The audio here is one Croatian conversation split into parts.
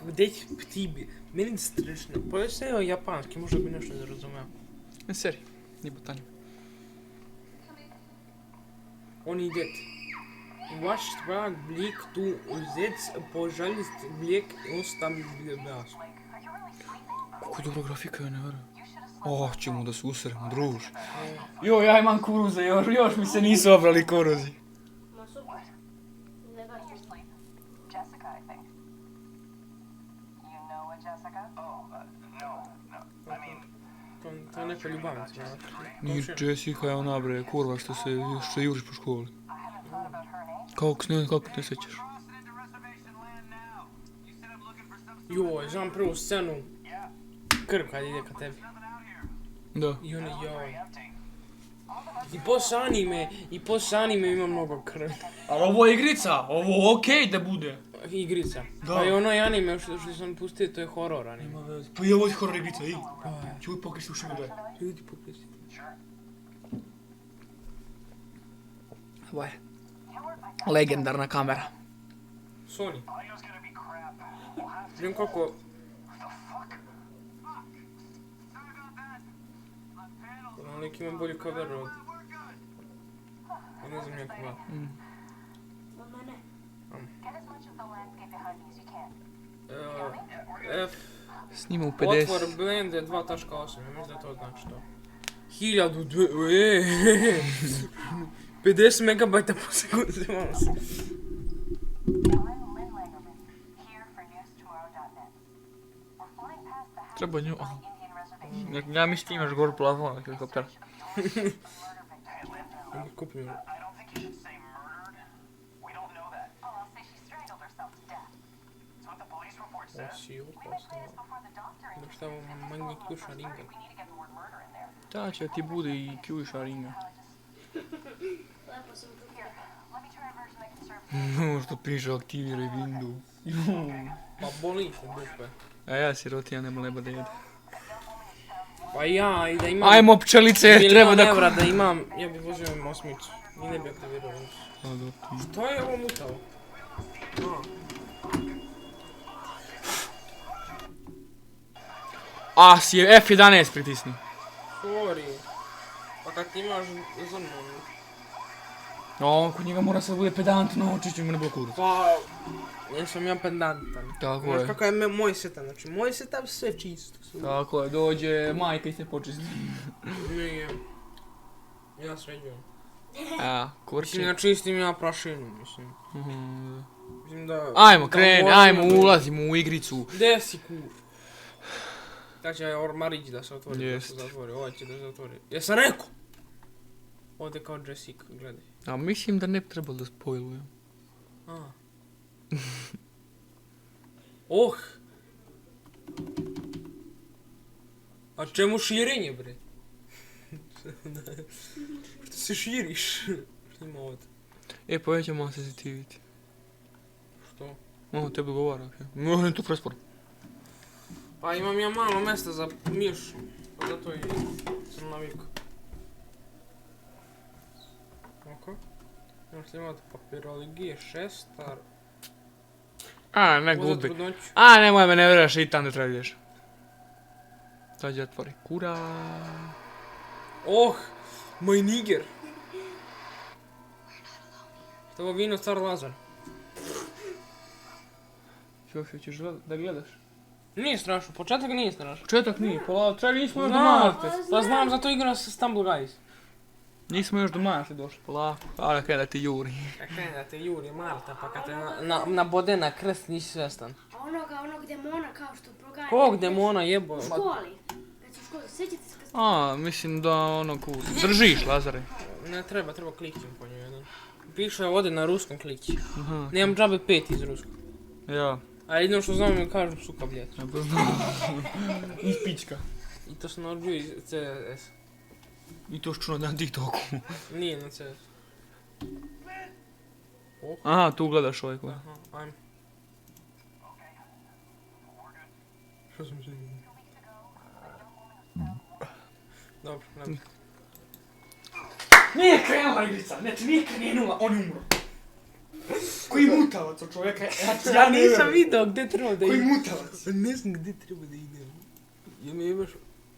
gdje ti bi? Meni strašno. Pojasnio japanski, možda bi nešto ne razumeo. Ne seri, ni botanje. On ide. Vaš tvag blik tu uzec, požalist blik ostam bljebas. Kako dobro grafika, ja ne verujem. Ćemo da se usremo, druž. Joj, ja imam kuruze, još mi se nisu obrali kuruzi. Ma super. Ne baš tu. Jessica, I think. You know a Jessica? Oh, no. I mean... To je neka ljubavnica. Nije Jessica je ona bre, kurva što se juriš po školi. I haven't thought about her name. Kako te sećaš? Joj, znam prvu scenu. Krv kad ide ka tebi. Da. I oni joj. I poslije anime ima mnogo krvi. Ali ovo je igrica, ovo okej da bude. Igrica. Da. Pa i ono anime što sam pustio, to je horor anime. Pa je ovo je horor igrica, i. Čuj pokri slušaj me da. Ljudi popisati. Ovo je legendarna kamera. Sony. Vidim kako... Ono lik ima bolju kameru od... Ne znam neko gleda. Ma mene. Get as much of the landscape behind me as you can. F... Snima u 50. Otvor blende 2.8, ja mislim da to znači to. 50 megabajta po sekundu, malo se. I'm Lynn Langerman, here for newstomorrow.net. We're flying past the half Treba nju... Indian reservation. Ja mislim ti imaš gore plafon na helikoptera. Murder victim. Kupim ju. I don't think you should say murdered. We don't know that. Oh, I'll say she strangled herself to death. That's what the police report says. Osi, We may play this before the doctor Da šta vam manji kuša ringa. We need to get the word murder in there. Da će ti bude i kjuša ringa. Lepo sam tu. Here, let me try a version that can serve No, što piše aktiviraj Windows. Pa boli se dupe. A ja sirotinja nema da jede. Pa ja, i da imam... Ajmo pčelice, treba da... evra da imam, ja bih vozio osmicu. I ne bih aktivirao. A, Što je ovo mutalo? si je F11 pritisni. Sorry. Pa kad ti imaš zrno... No, kod njega mora se bude pedantno, očišću me ne bilo kurac. Pa... Jesam ja pedantan. Tako Znaš je. kako je moj setup, znači moj setup sve čisto. Tako je, dođe majka i se počisti. Nije. Ja sređujem. A, Mislim, kurče. ja čistim ja prašinu, mislim. Mhm. Mislim da... Ajmo, da kreni, moram ajmo, da- ulazimo u igricu. Gdje si kur? Da će ormarić da se otvori, da Jest. se zatvori, ovaj će da se otvori. Jesam rekao! Ovdje kao Jessica, gledaj. A mislim da ne bi trebalo da spojlujem. A. Oh! A čemu širenje, bre? Što se širiš? Što ima ovdje? Povećamo sensitivity. Što? Ovo tebi govara, okej. Možem tu prespor. Pa imam ja malo mjesta za miš, pa zato i sam navikao. Oko? Možete imati papirologije, šestar... A, ne Uzet gubi. trudnoću. A, nemoj me, ne vjeraš i tam da treba ideš. Dođe otvori. Kura. Oh! Moj niger! Što je ovo vino Car Lazar? Što ćeš da gledaš? Nije strašno, početak nije strašno. Početak nije, pola, čak nismo još do Znam, Marte. pa znam, zato igram sa Stumble Guys. Nismo još do Marte došli, polako. Ali kaj da ti juri. Kaj da te juri Marta, pa kad te nabode na krst nisi svjestan. A onog demona kao što proganja. Kog demona jebo? U školi. Znači u školi, sjećate se kad ste... A, mislim da ono držiš, Lazare. Ne treba klikćem po nju jedan. Piše ovdje na ruskom klikći. Aha. Nemam džabe 5 iz ruskog. Ja. A jedino što znam mi kažu suka bljet. Ja to znam. Iz pička. I to sam naručio iz CS. I to što na TikToku. Nije na CS. Aha, tu gledaš ovaj koji. Aha, ajme. Što sam se... Dobro, nema. Nije krenula igrica, znači nije krenula, on je umro. Koji mutavac od čovjeka? Ja nisam vidio gdje treba da Koji idem. mutavac? Ne znam gdje treba da idem. Ja mi imaš...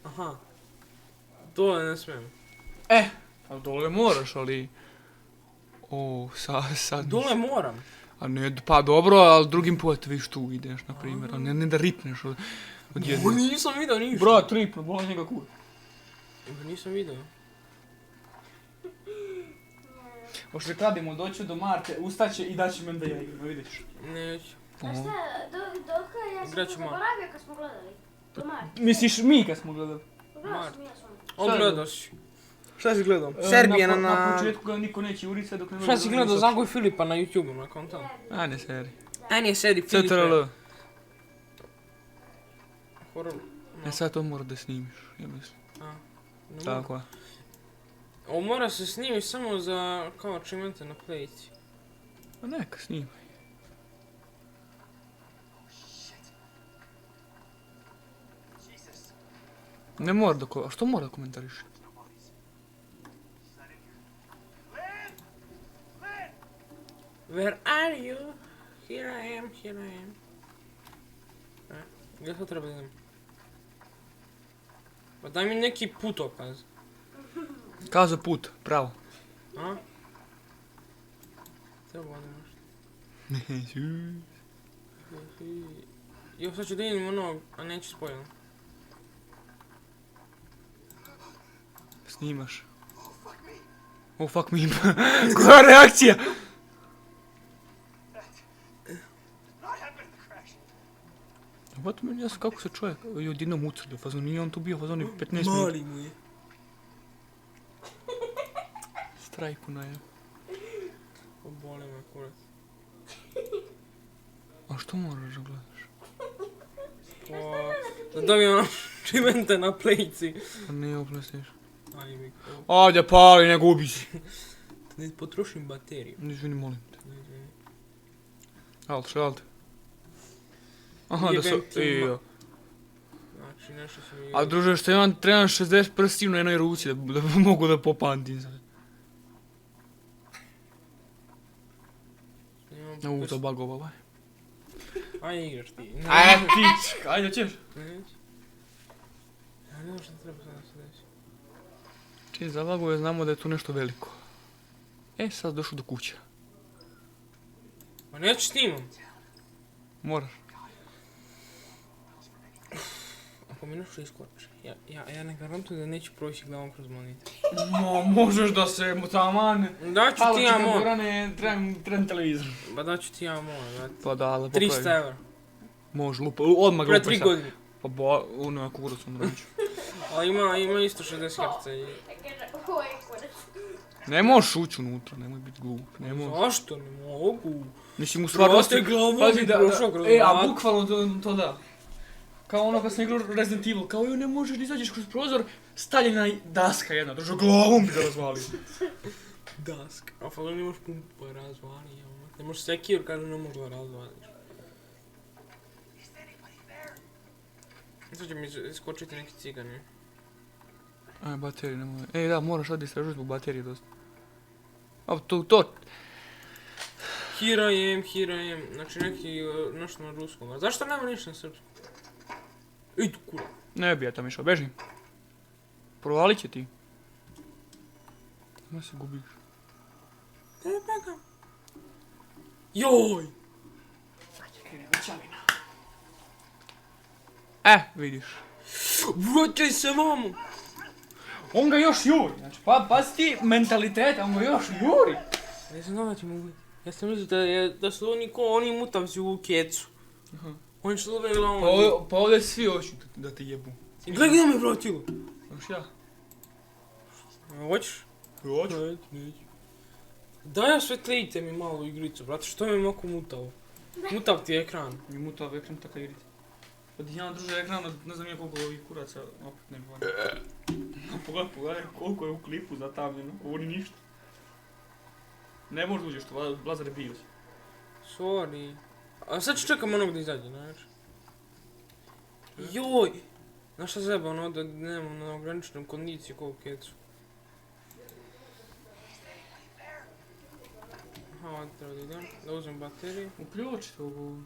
Aha. To ne smijem. A dole moraš, ali... O, sad... Dole moram. A ne, pa dobro, ali drugim put viš tu ideš, na primjer. A ne da ripneš od jedne. Nisam vidio ništa. Brat, ripno, bola njega kur. Nisam vidio. Pošto kradimo, doću do Marte, ustaće i daće meni da ja igram, vidiš. Neću. A šta, Doka, ja sam Igraću to malo. zaboravio kad smo gledali. Do Marte. Misliš mi kad smo gledali? Pogledao sam ja sam. Ogledao si. Šta si gledao? Serbija Na početku ga niko neće juriti sve dok ne... Šta si gledao Zagoj Filipa na YouTube-u, na konta? A ne seri. Ajde, sedi Filipe. CTRL. Horor. E sad to mora da snimiš, ja mislim. Tako je. Ovo mora se snimiti samo za kao achievemente na playici. A neka snimaj. Ne mora da a što mora da komentariš? Where are you? Here I am, here I am. Gdje to treba da idem? Pa daj mi neki putokaz. Kazo put, pravo. A? Treba da nešto. Jo, sad ću da idem ono, a neću spojeno. Snimaš. Oh fuck me. Koja reakcija? Vat meni jasno kako se čovjek odjednom ucrlio, fazon nije on tu bio, fazon je 15 minuta. Mali mu je. Strajku na je. Obole me kurac. A što moraš da gledaš? Da dobijem ono achievemente na playici. A ne oplestiš. Aj mi Ajde pali, ne gubi si. ne potrošim bateriju. Izvini, molim te. Ne znam. Alt. Aha, da Jebem se... ti Ejo. Znači nešto sam i... A druže, što imam, trebam 60 prstiju na jednoj ruci da mogu da popamtim sad. To bagova ovaj. Aj igraš ti. Ajde pička, ajde ćeš. Neću. Ja ne znam što treba sada se desi. Čim za bagove znamo da je tu nešto veliko. E, sad došao do kuće. Pa neću snimam. Moraš. Ako mi nešto iskoči, ja ne garantujem da neću proći glavom kroz monitor. Možeš da se taman... Daću ti ja moj. Trebam televizor. Ba daću ti ja moj, brate. Pa da 300 € Može, lupa, odmah ga pre lupaj 3 sad. godine. Pa ba, ono ja kurac on reći. Ali ima isto 60 Hz i... Ovo je kurac. Ne možeš ući unutra, nemoj biti glup, ne možeš. Zašto ne mogu? Mislim u stvarnosti... Proste glavom Pazi bi da, prošao kroz a vrat. bukvalno to da. Kao ono kad sam igrao Resident Evil, kao joj ne možeš da izađeš kroz prozor, stavljena daska jedna, drža glavom bi da razvali. Dask. A pa ne možeš pumpu pa razvali, jel? Ne možeš sekir, kaže ne možeš da razvališ. Sad će mi iskočiti neki cigani. Aj, baterije nemoj. Ej da, moraš sad istražiti zbog baterije dosta. A to... Here I am, znači neki, nešto na ruskom. A zašto nema ništa na srpskom? Ej tu kura. Ne bi ja tam išao, beži. Provalit će ti. Ono se gubiš. Ne pekam. Joj! Vidiš. Vraćaj se mamu! On ga još juri, znači pazi ti mentalitet, on ga još juri. Ja sam znao da će mu ubiti. Ja sam mislio da su oni mutavci u kecu. Aha. Oni što dobe glavom. Pa ovdje svi hoću da ti jebu. I gledaj gdje me vratilo. Znaš ja? Hoćeš? Hoću. Neću. Daj osvetlite mi malo igricu, brate, što mi je oko mutavo? Mutav ti je ekran. Mi mutav ekran taka igrica. Od ja druže ekran, ne znam ja koliko ovih kuraca, opet ne govorim. Pogledaj koliko je u klipu zatamljeno, ovo ni ništa. Ne možeš uđeš to, Blazar je bio si. Sorry. A sad ću čekam onog da izađe, znaš. Joj! Znaš šta zeba, ono da nemam na ograničenom kondiciju kao u kecu. Aha, Ovdje treba da idem, da uzmem bateriju. Uključi to ovo.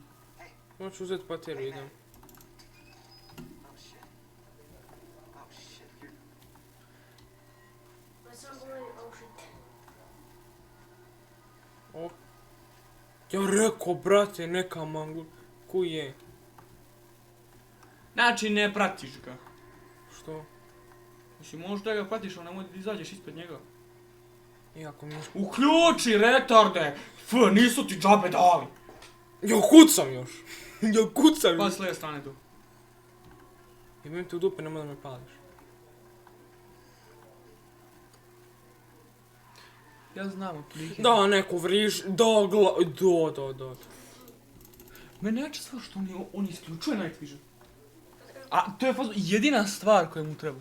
Hoću uzeti bateriju, idem. Pa sam govori, oh shit. O. Ja rekao, brate, neka mangu. Ko je? Znači ne pratiš ga. Što? Mislim, možda ga pratiš, ali nemoj da izađeš ispred njega. Iako mi... Uključi retarde! Nisu ti džabe dali! Ja kucam još! Ja kucam Pa još! s lijeve strane tu. Jebim te u dupe, nemoj da me pališ. Ja znam otprilike. Da, neko vriš, da, da. Mene neće sve što on isključuje Night Vision. A to je jedina stvar koja mu treba.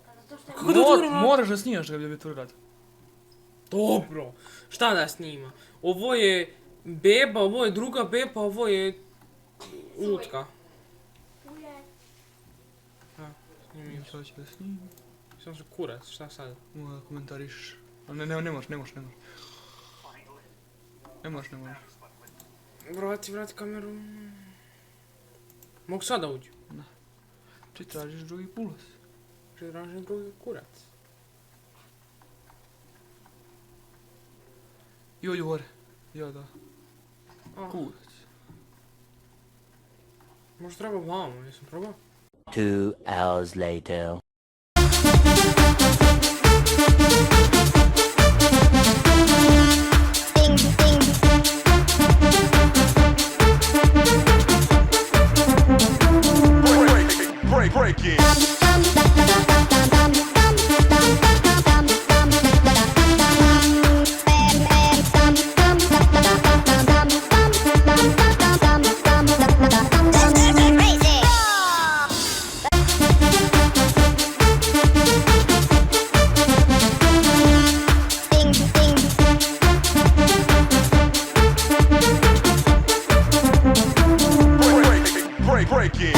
Pa zato što je... Kako da otvorim? Moraš da snimaš da bi otvori rad. Dobro, šta da snima? Ovo je beba, ovo je druga beba, ovo je lutka. Uje. Snimi. Sada će da snimim. Sam se kurac, šta sad? Moja komentariš. A ne možeš. Ne možeš. Vrati kameru. Mogu sada uđu. Ti tražiš drugi pulos. Tražim drugi kurac. I ovdje gore. Ja da. Ah, Kurac. možda treba vamo, jesam probao? 2 hours later. Break it. Break it.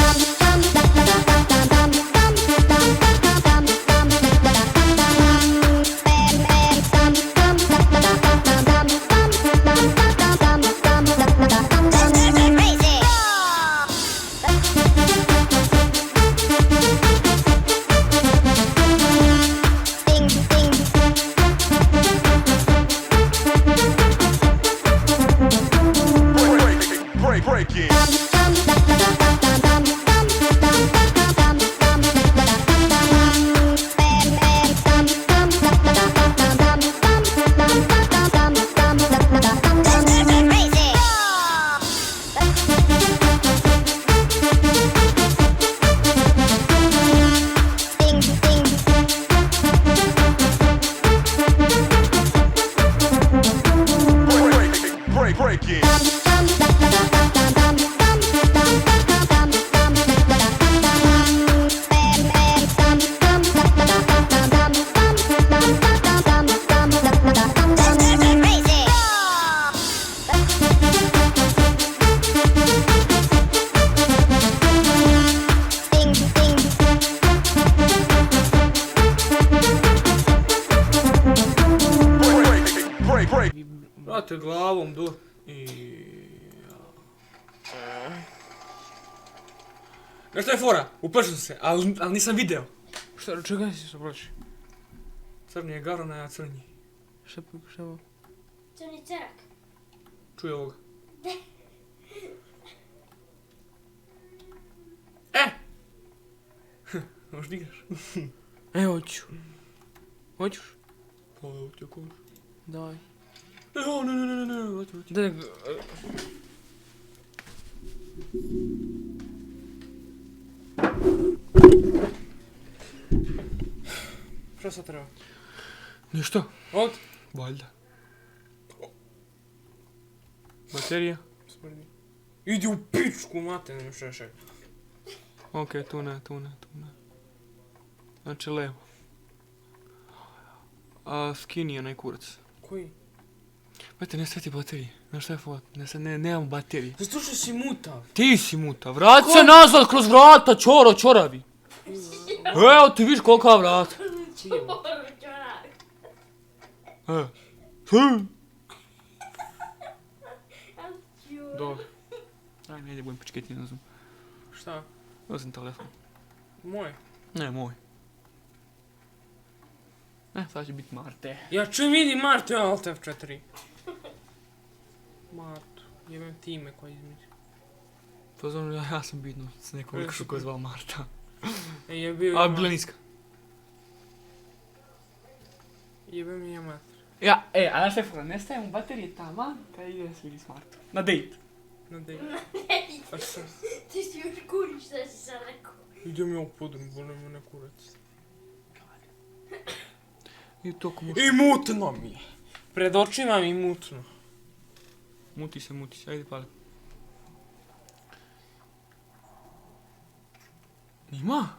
Break it. Break it. Break. Brate, glavom do... Znaš šta je fora? Uplašio sam se, ali nisam video. Šta, čega si se proći? Crni je Garona, ja crnji. Šta je ovo? Crni cerak. Čuj ovoga. Možda igraš? Hoću. Hoćuš? Pa evo ti ako hoćeš. Daj. Ne, hoću. Daj, šta sad treba? Ništa. Ovdje? Valjda. Baterija? Smrdi. Idi u pičku, mate, nema šešek. Okej, tu ne. Znači levo. A skinny je onaj kurac. Koji? Brate, ne sveti baterije. Znaš šta je fot? Nemam baterije. Zato što si mutav. Ti si muta. Vrati se nazad kroz vrata, čoravi. Evo ti viš kolika vrata. Čorak. ne ide, budem pičketi na Zoom. Šta? Uzem telefon. Moj. Ne, moj. Sad će biti Marte. Ja čujem vidi Martu, Alt F4. Martu. Jebem ti ime koji između. Pa znam, ja sam bitno s nekom likošu koja je zvala Marta. Je bio A, bila niska. Jebem mi je mater. Ja, a znaš šta je fora, ne stavimo baterije tamo, kad ide se vidi s Martom. Na dejt. Na dej. A šta? Ti si još kuriš šta si sad rekao. Idem ja u podrum, volim me ne kurac. I toko muš... I mutno mi je. Pred očima mi mutno. Muti se, ajde pali. Ima?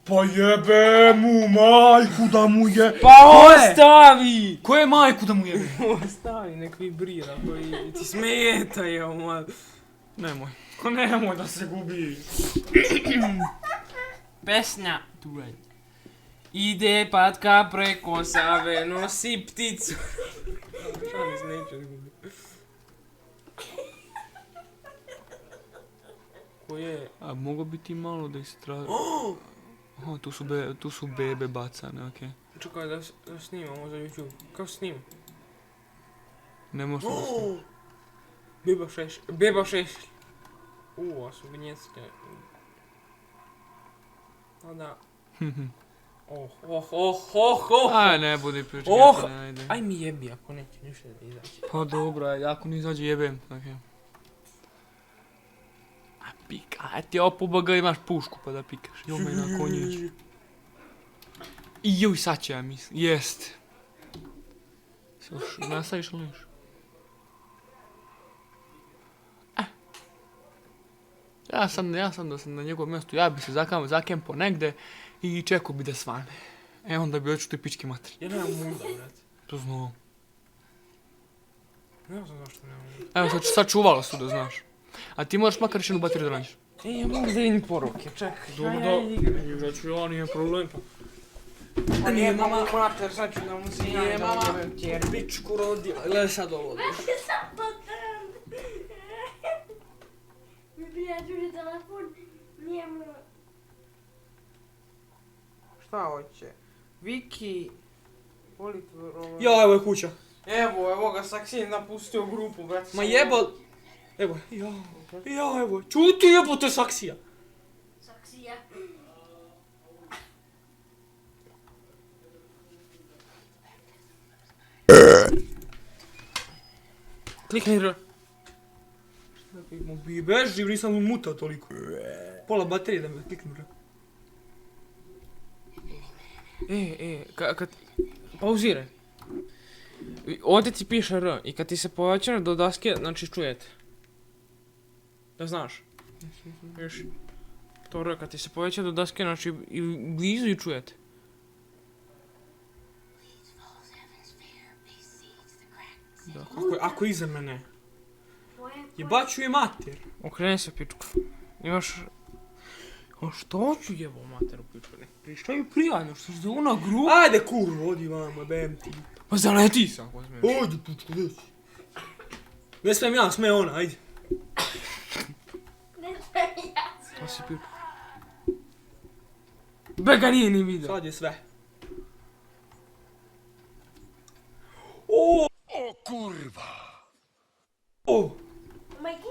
Pa jebe mu majku da mu je... Pa ostavi! Ko je majku da mu jebe? Ostavi, nek vibrira, koji ti smeta je omad. Nemoj. Ko nemoj da se gubi. Pesnja. Tuaj. Ide patka preko Save, nosi pticu. Šalis neće izgubiti. Ko je? A mogo bi ti malo da istraži... Aha, tu su bebe bacane, okej. Čekaj da snimamo za YouTube. Kako snimam? Ne možeš da snimam. Beba šešlj. A su gnjecke. A da. Aj, ne budi pričati, ajde. Aj mi jebi ako neće ništa da izaći. Pa dobro, ajde, ako ne izađe jebem, okej. A pika, aj ti opobaga imaš pušku pa da pikaš. Jo me na konjić. I joj, sad će ja mislim, jest. Nastaviš ili niš? Ja sam da sam na njegovom mjestu, ja bi se zakempo negde i čekao bi da svane. Onda bi očito i pički matri. Ja nemam munda, brate. To znam. Ne znam zašto nemam munda. Evo sad čuvala su da znaš. A ti moraš makar još jednu bateriju da nađeš. Ja mogu da vidim poruke, čekaj. Da ću ja, nije problem pa. Pa nije mama mater, sad ću da mu se Nije mama. Jer pičku rodila. Gledaj sad ovo. Sam to tam. Mi prijatelji telefon, njemu... Šta hoće? Viki... Voli ovo... Ja, evo je kuća. Evo ga, Saksin napustio grupu, brate. Ma jebal... Evo, evo, čuti jebote Saksija. Saksija. Klikni R. Bi beži, nisam mutao toliko. Pola baterije da me kliknu. Kad... Pauziraj. Ovdje ti piše R i kad ti se poveća do daske, znači čujete. Da znaš. Još. To R, kad ti se poveća do daske, znači i blizu i čujete. Da, ako iza mene. Jebaću je mater. Okreni se pičku. Još... O što ću jebo mater u pičku? Prištaju prijavno, što je ona grupa. Ajde kurvo, odi vama, bem ti. Pa zaleti sam, ako smiješ. Odi pičku, desi. Ne smijem ja, smije ona, ajde. Ne znam ja. To si pičku. Bega nije ni vidio. Sad je sve.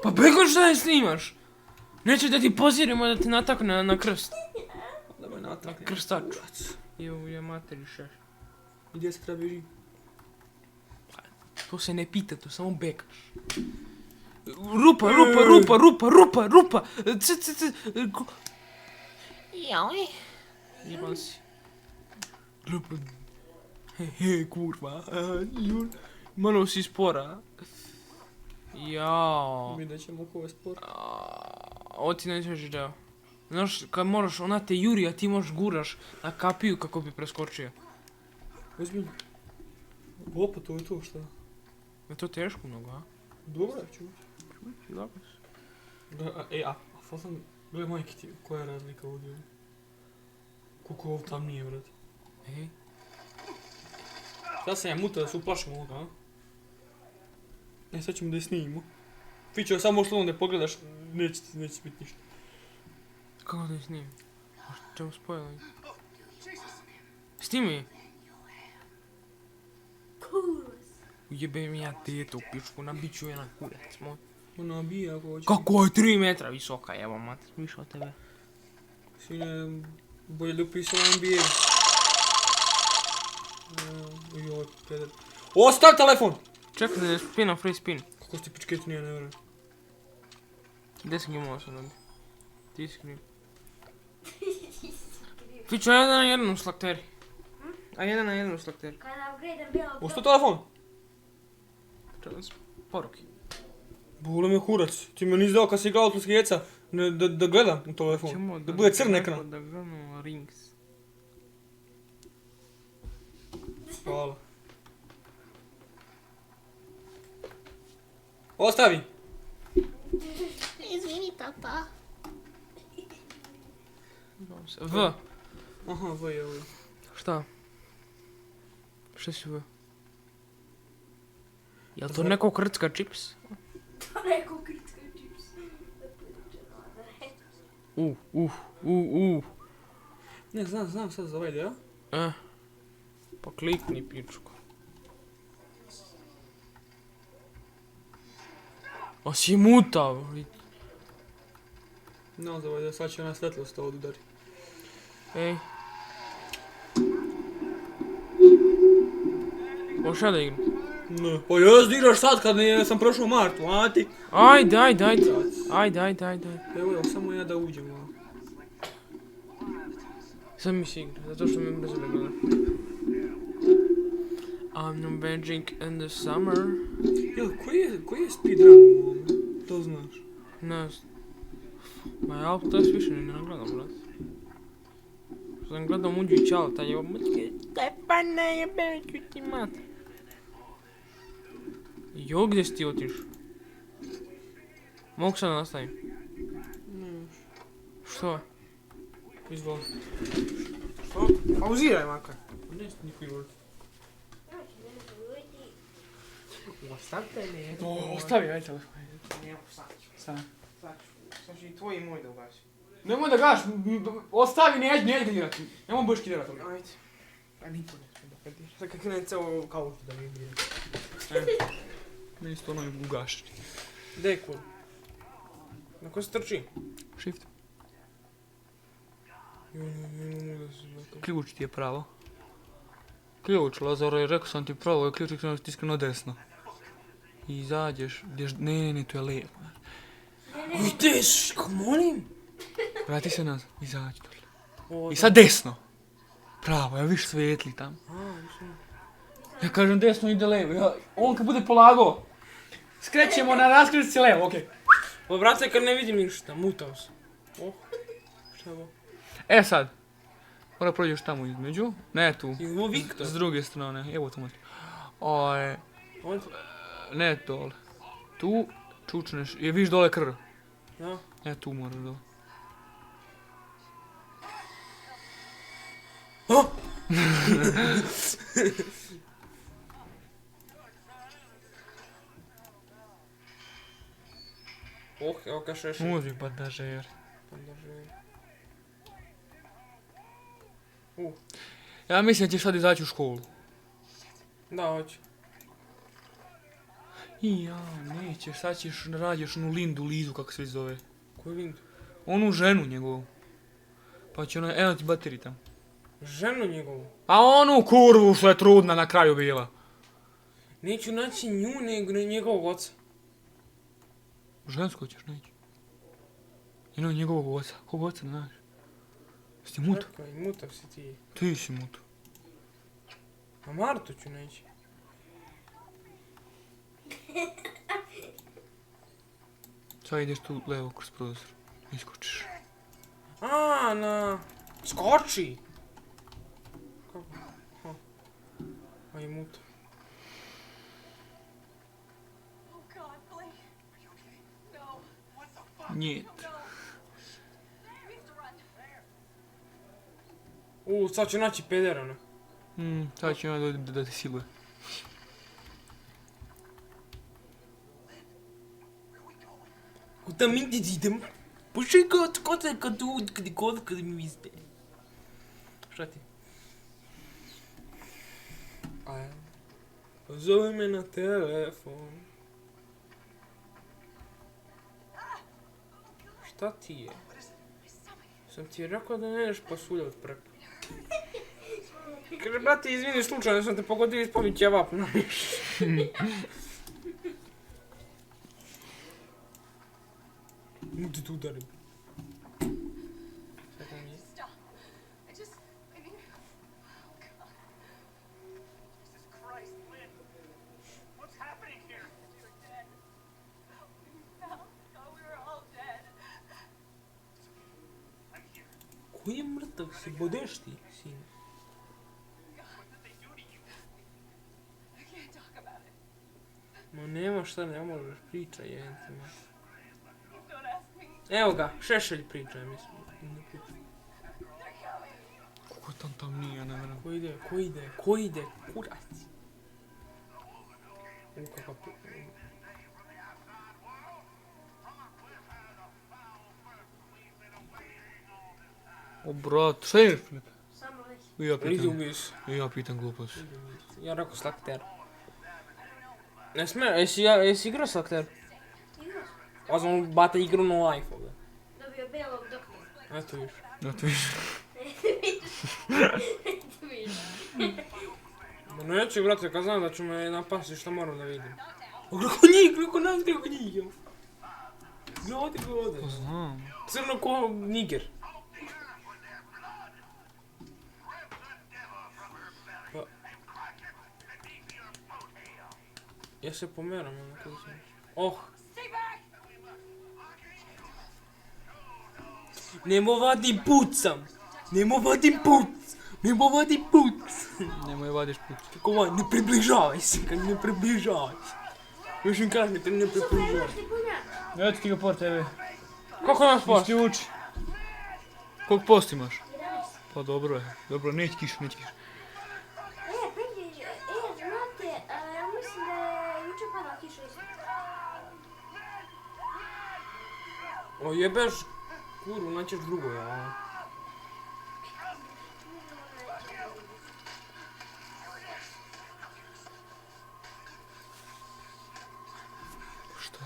Pa Bego šta ne snimaš? Neće da ti pozirimo da ti natakne na krst. Da me natakne. Krstaču. Evo je materi šeš. I gdje se treba beži? To se ne pita, to samo bekaš. Rupa! Joj. Jeban si. Rupa. He, kurva. Malo si spora. Jao. Mi da ćemo ko je sport. Ovo ti nećeš deo. Znaš, kad moraš, ona te juri, a ti možeš guraš na kapiju kako bi preskočio. Ozbiljno. Opa, to je to šta? Je to teško mnogo, a? Dobro je, čuć. Dobro. A fasan, gledaj majke ti, koja je razlika ovdje? Koliko ovo tam nije, vrat. Ej. Šta sam ja mutao da se uplašim ovoga, a? E sad ćemo da je snimimo. Fićo, samo možeš da pogledaš, neće biti ništa. Kako da je snim? Čemu spojili? Snimi! Kurs. Ujebem ja tetu u pičku, nabit ću je na kurac moj. Ona bija ako hoće. Kako je 3 metra visoka, evo mater, više od tebe. Sine, bolje da upisao NBA. Joj, pedal. Ostavi telefon! Čekaj da je spina, free spin. Kako ste pičketi, nije, ne vjerujem. Gdje sam imao sam ovdje? Ti skrim. Fiću, a 1-1 u slakteri. A 1-1 u slakteri. Kada upgrade bilo Ostavi telefon! Čekaj, poruki. Bolo me kurac, ti me nisi dao kad si igrao od djeca da gledam u telefon, da bude crn ekran. Da gledamo Rings. Hvala. Ostavi! Izvini, tata. V. Aha, V je ovo. Šta? Šta si V? Jel to neko krcka čips? To neko kritska čips. Ne, znam sad za ovaj deo. Pa klikni pičku. A si mutav. Znam za ovaj deo, sad će ona svetlost ovdje udari. Ej. Hoćeš ja da igram? Ne, pa jes da igraš sad kad sam prošao Martu, a ti? Ajde. Evo, samo ja da uđem ovo. Sad mi se igra, zato što mi je brzo da gledam. I'm not benching in the summer. Jel, koji je speedrun u ovome? To znaš. Ne znam. Ma ja to je više ne gledam, brat. Sam gledao Muđu i Čala, taj je mučke. Stefane jebe, ću ti mater. Jo, gdje si ti otišao? Mogu sad da nastavim? Ne još. Što? Izvoli. Što? Pauziraj makar. Neće niko govoriti. Ostavite me. Ostavi, ajde telefon. Nemo, sad ću. Sad. Sad ću i tvoj i moj da ugasim. Nemoj da gaš, ostavi, neće dirati. Nemoj budeš kidirati. Ajde. Pa niko ne smije da kadira. Sad kad krenem ceo kauč da mi bije. Ne isto ono je ugašiti. Gdje je kur? Na ko se trči? Shift. Ne mogu da se zbog. Ključ ti je pravo. Ključ, Lazaro, rekao sam ti pravo, ključ je tiskano desno. I izađeš, ne, to je lijevo. Ideš, ko molim? Vrati se nazad, izađi dole. I sad desno. Pravo, ja viš svetli tam. Ja kažem desno, ide levo. On kad bude polagao, skrećemo na raskrižnici levo, okej. Pa brate, kad ne vidim ništa, mutao sam. Oh, šta je ovo? E sad, mora prođeš tamo između, ne tu, Je ovo Viktor? s druge strane, evo tamo. Ne dole, tu čučneš, je viš dole krv. Ja. E tu moraš dole. Oh, evo ka šešelj. Muzi bandažer. Ja mislim da ćeš sad izaći u školu. Da, hoću. I ja, nećeš, sad ćeš rađeš onu Lindu, Lizu, kako se zove. Koju Lindu? Onu ženu njegovu. Pa će ona, eno ti bateri tamo. Ženu njegovu. A onu kurvu što je trudna na kraju bila. Neću naći nju, nego njegovog oca. Žensko ćeš naći. Eno njegovog oca, kog oca znaš? Jesi ti muta? Čekaj, mutav si ti. Ti si muta. A Martu ću naći. Sad ideš tu levo kroz prozor. Iskočiš. A, na... Skoči! Kako? Aha. A i muta. Njet. Sad ću naći pedera, ne? Sad će ona da te siluje. Puta minte idem. Pušaj kad mi izde. Šta ti? Aj. Zove me na telefon. Šta ti je? Sam ti rekao da ne ideš pasuljat preko. Kaže, brate, izvini, slučajno sam te pogodio i ispao mi ćevap, znaš. Ti tu udarim. Šta tam je? Stop. I mean, oh God. Jesus Christ, Lynn! What's happening here? We were dead. We were all dead. I'm here. Ko je mrtav? Si bodeš ti, sin? What did they do to you? I can't talk about it. Ma nema šta, ne možeš, pričaj, jedan ti ma. Don't ask me. Evo ga, Šešelj pričaj, mislim. They're coming. Kako tam nije, ne vjerujem. Ko ide, kurac. Kakav O, brat, šta je? Samo već. I ja Idi pitam, ubij se. glupost. Ja rekao slakter. Ne sme, jesi igrao slakter? Igraš? Ja sam bata igrao na life ovdje. Dobio belog doktora. Eto viš. Eto viš. Vidiš. Ma neću, brate, kad znam da ću me napasti, šta moram da vidim. O, kako nas kako njih, jo. Glede. Znam. Crno ko niger. Pa... Ja se pomeram, ono kako sam. Oh! Nemo vadim pucam! Nemo vadim puc! Nemoj vadiš put. Kako ovaj, ne približavaj se, kad ne približavaj se. Još im kažete, ne približavaj. Ti punjak. Evo ti ga por tebe. Kako nas post? Isključi. Koliko post imaš? 11. Pa dobro je. Dobro, neće kiša. Peggy, znate, ja mislim da je juče padala kiša isto. O jebeš, kurvu, naćeš drugo, ja. Šta?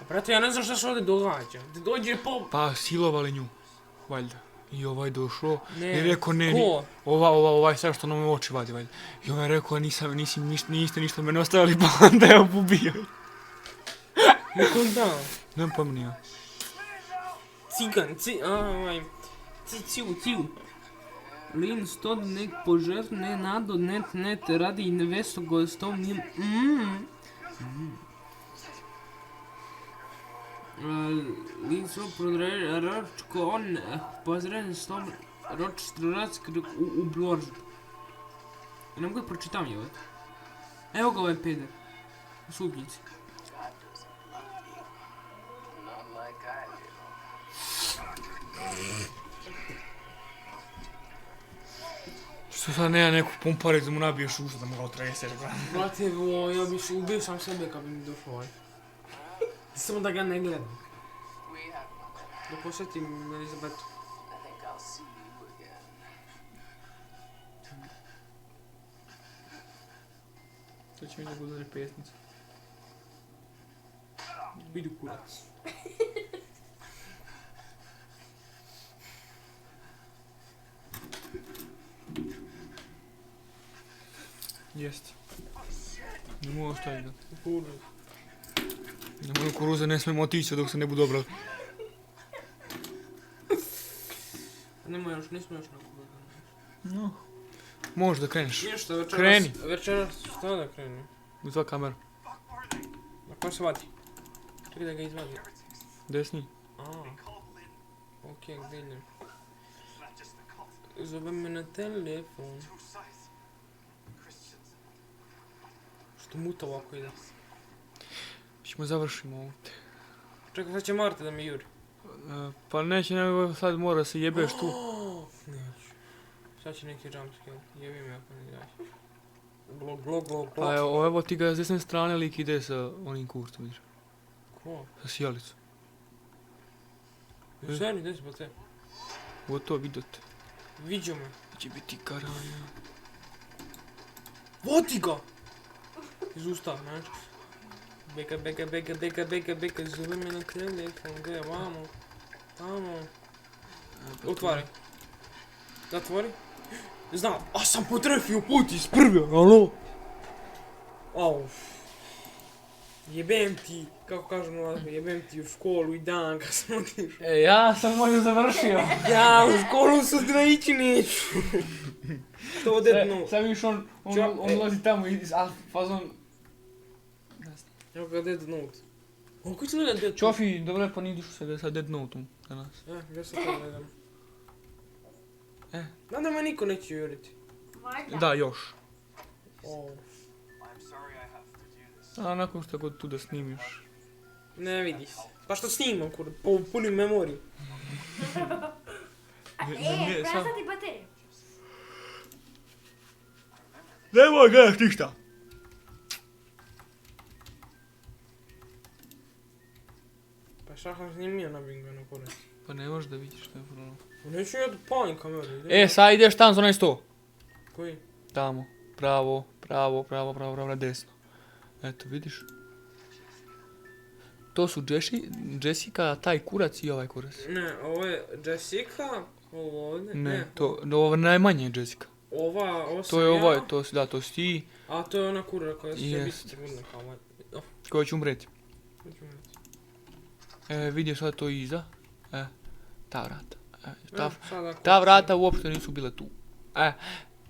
A brate, ja ne znam šta se ovdje događa. Da dođe po... Pa silovali nju. Valjda. I ovaj došao Ne, i rekao ne, ko? ovaj sad što nam u oči vadi valjda. I ovaj rekao niste ništa mene ostavili pa onda je ubio. Nekom da. Nemam pojma ni ja. Cigan, ciu. Lin stod nek požer, ne nado, net, radi nevesto gostov, njim, Lin so prodrej, račko on, pozdravljen s tom, roč strelac u bloržu. Ne mogu da pročitam je ovdje. Evo ga ovaj peder. U sudnici. Što sad nema neku pumparić da mu nabiješ usta da mu ga otreseš, bra. Brate, ja bi se ubio sam sebe kad bi mi došao ovaj. Samo da ga ne gledam. Da posjetim Elizabetu. To će mi da udari pesnicu. Vidu kurac. Jest. Ne mogu ostaviti ga. Kurac. Na moju kuruze ne smemo otići dok se ne budu obrali. Nema još, nismo još na kurac. No. Možeš da kreneš. Ništa, večeras... Kreni. Večeras, šta da krenem? Uzva kameru. Na ko se vadi? Čekaj da ga izvadi. Desni. Okej, gdje idem? Zove me na telefon. Što muta ovako ide? Ćemo završimo ovdje. Čekaj, sad će Marta da mi juri. Pa neće nego sad mora se jebeš tu. Neću. Sad će neki jumpscare. Jebi me ako ne daš. Glog, glog, glog, Pa glog. evo ti ga s desne strane lik ide sa onim kurcem, vidiš. Ko? Sa sjelicom. U stvari, gdje si pa te? Gotovo vidio te. Viđo me. Će biti karanja. Voti ga! Iz usta, znači. Beka, beka, beka, beka, beka, beka, zove me na telefon, gdje, vamo. Vamo. Otvari. Zatvori. Znam, a sam potrefio put iz prve, alo? Au. Jebem ti, kako kažem ovako, jebem ti u školu i dan kad sam otišao. E, ja sam možda završio. Ja u školu sutra ići neću. To dedno. Sad vidiš on ulazi tamo iz fazon... Evo ga Dead Note. O, koji će gledat Dead Note? Čofi, dobro pa nidiš se sa Dead Note-om danas. Gdje se to gledam? E. Nadam me niko neće juriti. Valjda. Da, još. O, I'm sorry I have to do this. A nakon što god tu da snimiš. ne vidi se. Pa što snimam, kur, punim memoriju. E, prezati bateriju. Nemoj gledaš ništa! Pa šta sam snimio na Bingo na kurac? Pa ne možeš da vidiš što je problem. Pa neću ja da palim kameru. E, sad ideš tam za onaj sto. Koji? Tamo. Pravo, pravo, pravo, pravo, pravo, desno. Eto, vidiš? To su Jessica, taj kurac i ovaj kurac. Ne, ovo je Jessica, ovo ovdje. Ne, ovo najmanje je Jessica. Ovo sam To je ovaj, ja, to si ti, a to je ona kura koja će Jest. biti trudna kao moj. Oh, koja će umreti. hoću reći. Vidiš sad to iza. Ta vrata. Sad ako- Ta vrata uopšte nisu bile tu.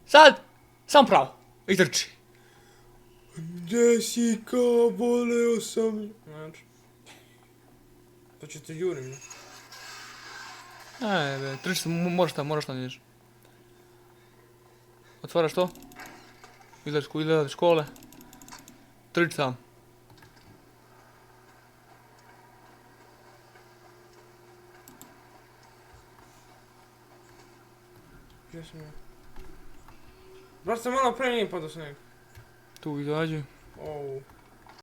Sad, sam pravo. I trči. Jessica, voleo sam. Znači. To će te jurim, ne? Trči se, moraš tam ideš. Otvaraš to. Izlazi iz škole. Trči sam. Gdje sam ja? Brat sam malo pre nije padao sneg. Tu izađi. Ouu.